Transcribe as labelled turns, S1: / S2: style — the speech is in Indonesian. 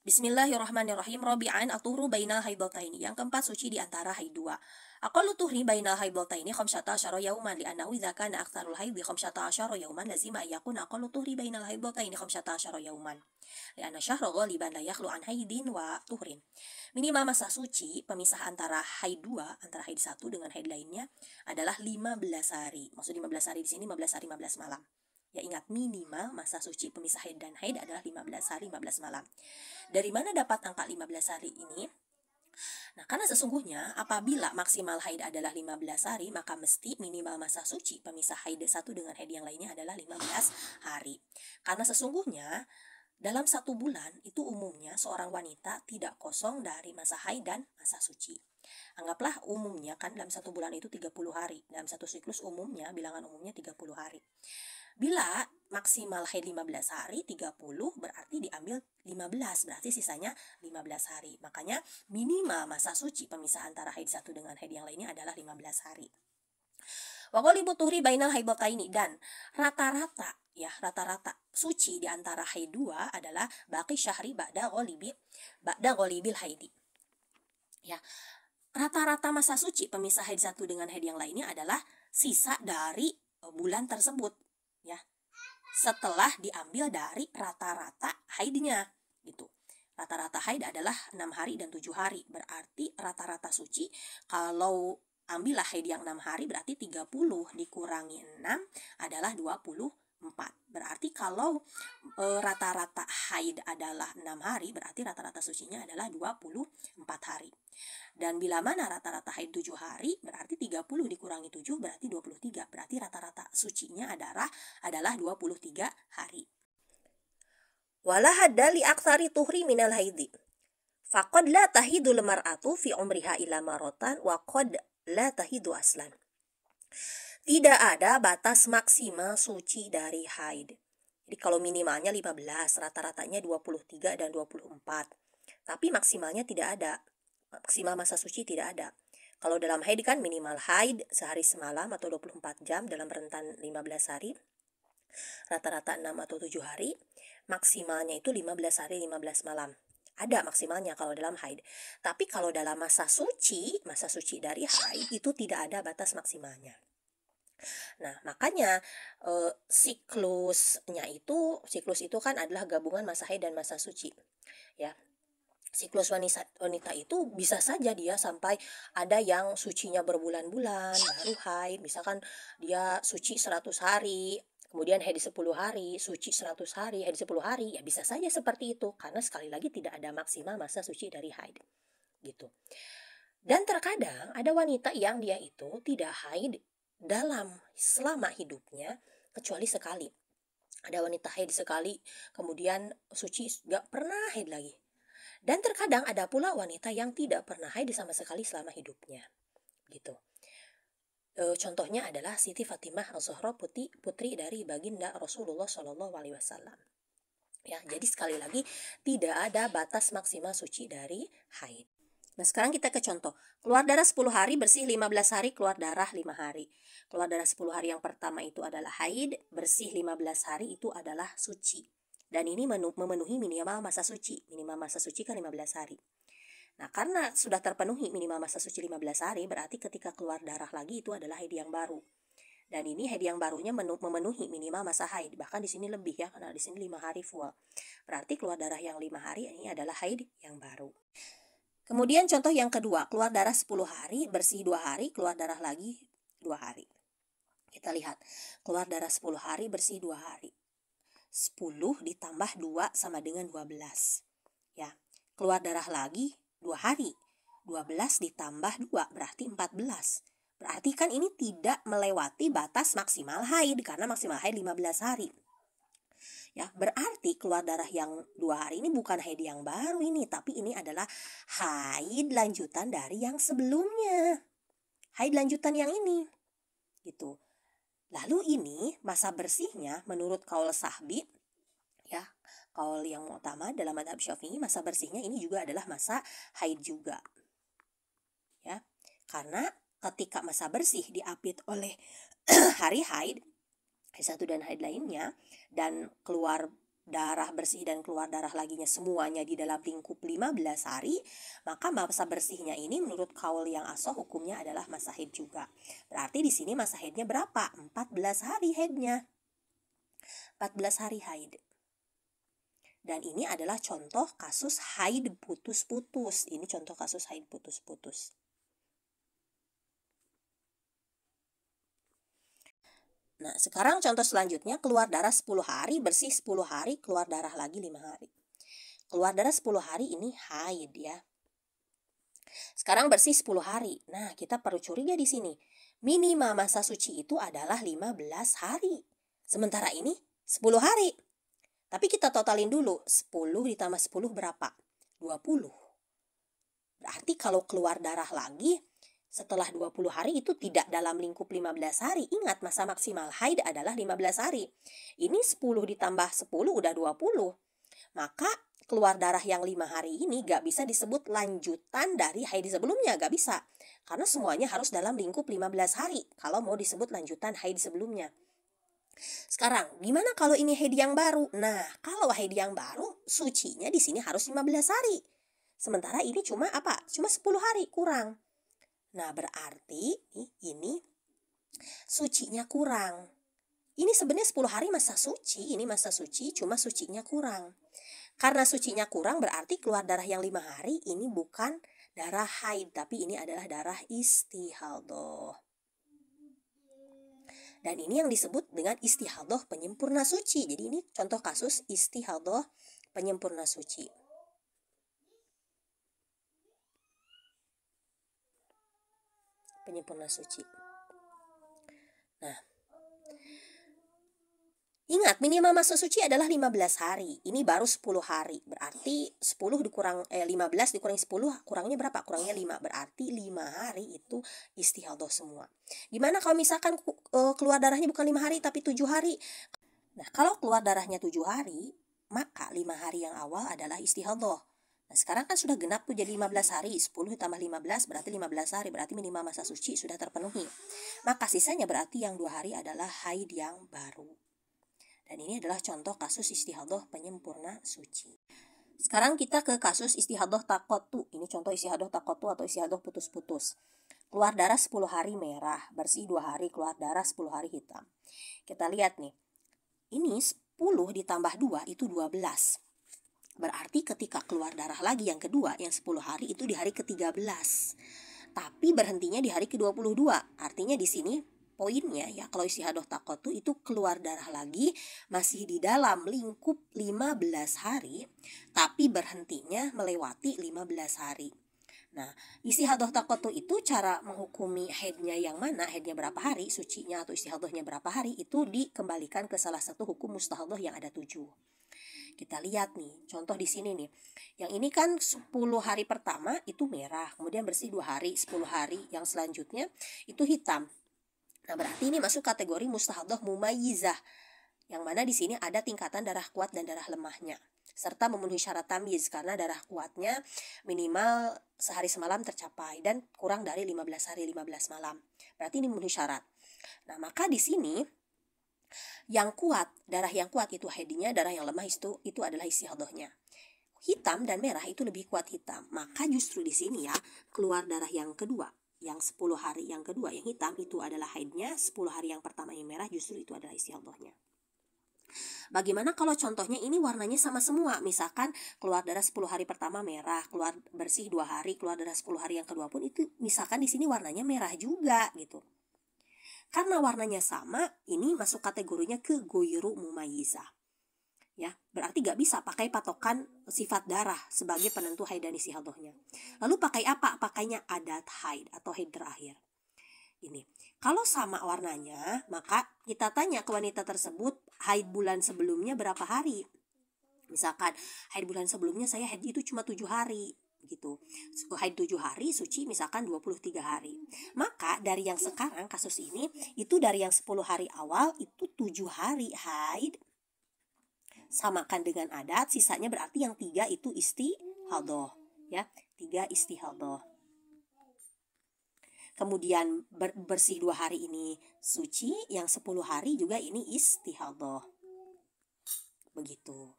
S1: Bismillahirrahmanirrahim. Rabi'an at-tuhru bainal haidataini. Yang keempat, suci di antara haid dua. Aqallu tuhri bainal haidataini khamsata asyara yauman li'annahu idza kana aktsarul haidhi khamsata asyara yauman lazima yakuna aqallu tuhri bainal haidataini khamsata asyara yauman. Li'anna syahra ghaliban la yakhlu an haidin wa tuhrin. Minimal masa suci pemisah antara haid dua, antara haid satu dengan haid lainnya adalah 15 hari. Maksud 15 hari di sini 15 hari 15 malam. Ya, ingat, minimal masa suci pemisah haid dan haid adalah 15 hari 15 malam. Dari mana dapat angka 15 hari ini? Nah, karena sesungguhnya apabila maksimal haid adalah 15 hari, maka mesti minimal masa suci pemisah haid satu dengan haid yang lainnya adalah 15 hari. Karena sesungguhnya dalam satu bulan itu umumnya seorang wanita tidak kosong dari masa haid dan masa suci. Anggaplah umumnya kan dalam satu bulan itu 30 hari. Dalam satu siklus umumnya, bilangan umumnya 30 hari. Bila maksimal haid 15 hari, 30 berarti diambil 15, berarti sisanya 15 hari. Makanya minimal masa suci pemisah antara haid satu dengan haid yang lainnya adalah 15 hari. Wa ghalibu tuhri bainal haidataini, dan rata-rata suci di antara haid dua adalah baqi syahri ba'da ghalibil haidi. Ya, rata-rata masa suci pemisah haid satu dengan haid yang lainnya adalah sisa dari bulan tersebut, ya, setelah diambil dari rata-rata haidnya gitu. Rata-rata haid adalah 6 hari dan 7 hari. Berarti rata-rata suci, kalau ambillah haid yang 6 hari berarti 30 dikurangi 6 adalah 24. Berarti kalau rata-rata haid adalah 6 hari, berarti rata-rata sucinya adalah 24 hari. Dan bila mana rata-rata haid 7 hari, berarti 30 dikurangi 7 berarti 23. Berarti rata-rata sucinya adalah 23 hari. Wala hadda li aktsari tuhri minal haidi. Faqad la tahidul mar'atu fi umriha ila maratan wa qad la tahidu aslan. Tidak ada batas maksimal suci dari haid. Jadi kalau minimalnya 15, rata-ratanya 23 dan 24. Tapi maksimalnya tidak ada. Maksimal masa suci tidak ada. Kalau dalam haid kan minimal haid sehari semalam atau 24 jam dalam rentan 15 hari. Rata-rata 6 atau 7 hari. Maksimalnya itu 15 hari 15 malam. Ada maksimalnya kalau dalam haid. Tapi kalau dalam masa suci dari haid itu tidak ada batas maksimalnya. Nah, makanya siklus itu kan adalah gabungan masa haid dan masa suci. Ya. Siklus wanita itu bisa saja dia sampai ada yang sucinya berbulan-bulan baru haid. Misalkan dia suci 100 hari, kemudian haid 10 hari, suci 100 hari, haid 10 hari, ya bisa saja seperti itu. Karena sekali lagi tidak ada maksimal masa suci dari haid. Gitu. Dan terkadang ada wanita yang dia itu tidak haid selama hidupnya kecuali sekali. Ada wanita haid sekali, kemudian suci, gak pernah haid lagi. Dan terkadang ada pula wanita yang tidak pernah haid sama sekali selama hidupnya. Gitu. Contohnya adalah Siti Fatimah Az-Zahra, putri dari baginda Rasulullah SAW. Ya, jadi sekali lagi tidak ada batas maksimal suci dari haid. Nah, sekarang kita ke contoh. Keluar darah 10 hari, bersih 15 hari, keluar darah 5 hari. Keluar darah 10 hari yang pertama itu adalah haid, bersih 15 hari itu adalah suci. Dan ini memenuhi minimal masa suci. Minimal masa suci kan 15 hari. Nah, karena sudah terpenuhi minimal masa suci 15 hari, berarti ketika keluar darah lagi itu adalah haid yang baru. Dan ini haid yang barunya memenuhi minimal masa haid. Bahkan di sini lebih ya, karena di sini 5 hari full. Berarti keluar darah yang 5 hari ini adalah haid yang baru. Kemudian contoh yang kedua, keluar darah 10 hari, bersih 2 hari, keluar darah lagi 2 hari. Kita lihat, keluar darah 10 hari, bersih 2 hari. 10 ditambah 2 sama dengan 12. Ya, keluar darah lagi 2 hari. 12 ditambah 2 berarti 14. Berarti kan ini tidak melewati batas maksimal haid karena maksimal haid 15 hari. Ya, berarti keluar darah yang 2 hari ini bukan haid yang baru ini, tapi ini adalah haid lanjutan dari yang sebelumnya. Haid lanjutan yang ini. Gitu. Lalu ini masa bersihnya menurut qaul sahbi, ya, qaul yang utama dalam mazhab Syafi'i, masa bersihnya ini juga adalah masa haid juga. Ya. Karena ketika masa bersih diapit oleh hari haid satu dan haid lainnya, dan keluar darah bersih dan keluar darah laginya semuanya di dalam lingkup 15 hari, maka masa bersihnya ini menurut kaul yang asoh hukumnya adalah masa haid juga. Berarti di sini masa haidnya berapa? 14 hari haidnya. 14 hari haid. Dan ini adalah contoh kasus haid putus-putus. Ini contoh kasus haid putus-putus. Nah, sekarang contoh selanjutnya, keluar darah 10 hari, bersih 10 hari, keluar darah lagi 5 hari. Keluar darah 10 hari ini haid ya. Sekarang bersih 10 hari. Nah, kita perlu curiga di sini. Minimal masa suci itu adalah 15 hari. Sementara ini 10 hari. Tapi kita totalin dulu. 10 ditambah 10 berapa? 20. Berarti kalau keluar darah lagi setelah 20 hari itu tidak dalam lingkup 15 hari. Ingat, masa maksimal haid adalah 15 hari. Ini 10 ditambah 10 udah 20. Maka keluar darah yang 5 hari ini gak bisa disebut lanjutan dari haid sebelumnya. Gak bisa. Karena semuanya harus dalam lingkup 15 hari. Kalau mau disebut lanjutan haid sebelumnya. Sekarang, gimana kalau ini haid yang baru? Nah, kalau haid yang baru, sucinya di sini harus 15 hari. Sementara ini cuma apa? Cuma 10 hari kurang. Nah, berarti ini sucinya kurang. Ini sebenarnya 10 hari masa suci, ini masa suci, cuma sucinya kurang. Karena sucinya kurang berarti keluar darah yang 5 hari ini bukan darah haid, tapi ini adalah darah istihadhah. Dan ini yang disebut dengan istihadhah penyempurna suci. Jadi ini contoh kasus istihadhah penyempurna suci. Penyempurna suci. Nah, ingat, minimal masa suci adalah 15 hari. Ini baru 10 hari. Berarti 10 dikurang 15 dikurangi 10 kurangnya berapa? Kurangnya 5. Berarti 5 hari itu istihadhah semua. Gimana kalau misalkan keluar darahnya bukan 5 hari tapi 7 hari? Nah, kalau keluar darahnya 7 hari, maka 5 hari yang awal adalah istihadhah. Nah, sekarang kan sudah genap tuh jadi 15 hari. 10 tambah 15 berarti 15 hari. Berarti minimal masa suci sudah terpenuhi. Maka sisanya berarti yang 2 hari adalah haid yang baru. Dan ini adalah contoh kasus istihadhah penyempurna suci. Sekarang kita ke kasus istihadhah taqotu. Ini contoh istihadhah taqotu atau istihadhah putus-putus. Keluar darah 10 hari merah, bersih 2 hari, keluar darah 10 hari hitam. Kita lihat nih. Ini 10 ditambah 2 itu 12. Berarti ketika keluar darah lagi yang kedua, yang 10 hari itu di hari ke-13. Tapi berhentinya di hari ke-22. Artinya di sini poinnya ya, kalau istihadhah taqotu itu keluar darah lagi masih di dalam lingkup 15 hari, tapi berhentinya melewati 15 hari. Nah, istihadhah taqotu itu cara menghukumi haidnya yang mana, haidnya berapa hari, sucinya atau istihadhahnya berapa hari, itu dikembalikan ke salah satu hukum mustahadhah yang ada 7. Kita lihat nih, contoh di sini nih. Yang ini kan 10 hari pertama itu merah, kemudian bersih 2 hari, 10 hari yang selanjutnya itu hitam. Nah, berarti ini masuk kategori mustahadhah mumayyizah, yang mana di sini ada tingkatan darah kuat dan darah lemahnya, serta memenuhi syarat tamyiz karena darah kuatnya minimal sehari semalam tercapai dan kurang dari 15 hari 15 malam. Berarti ini memenuhi syarat. Nah, maka di sini yang kuat, darah yang kuat itu haidnya, darah yang lemah itu adalah istihadhahnya. Hitam dan merah itu lebih kuat hitam. Maka justru di sini ya, keluar darah yang kedua, yang 10 hari yang kedua yang hitam itu adalah haidnya, 10 hari yang pertama yang merah justru itu adalah istihadhahnya. Bagaimana kalau contohnya ini warnanya sama semua? Misalkan keluar darah 10 hari pertama merah, keluar bersih 2 hari, keluar darah 10 hari yang kedua pun itu misalkan di sini warnanya merah juga gitu. Karena warnanya sama, ini masuk kategorinya ke goyru mumayyizah. Ya, berarti gak bisa pakai patokan sifat darah sebagai penentu haid dan istihadhahnya. Lalu pakai apa? Pakainya adat haid atau haid terakhir. Ini. Kalau sama warnanya, maka kita tanya ke wanita tersebut, haid bulan sebelumnya berapa hari? Misalkan, haid bulan sebelumnya saya haid itu cuma 7 hari. Gitu. Haid 7 hari, suci misalkan 23 hari. Maka dari yang sekarang kasus ini, itu dari yang 10 hari awal, itu 7 hari haid. Samakan dengan adat, sisanya berarti yang 3 itu istihadhah. Ya, 3 istihadhah. Kemudian bersih 2 hari ini suci, yang 10 hari juga ini istihadhah. begitu.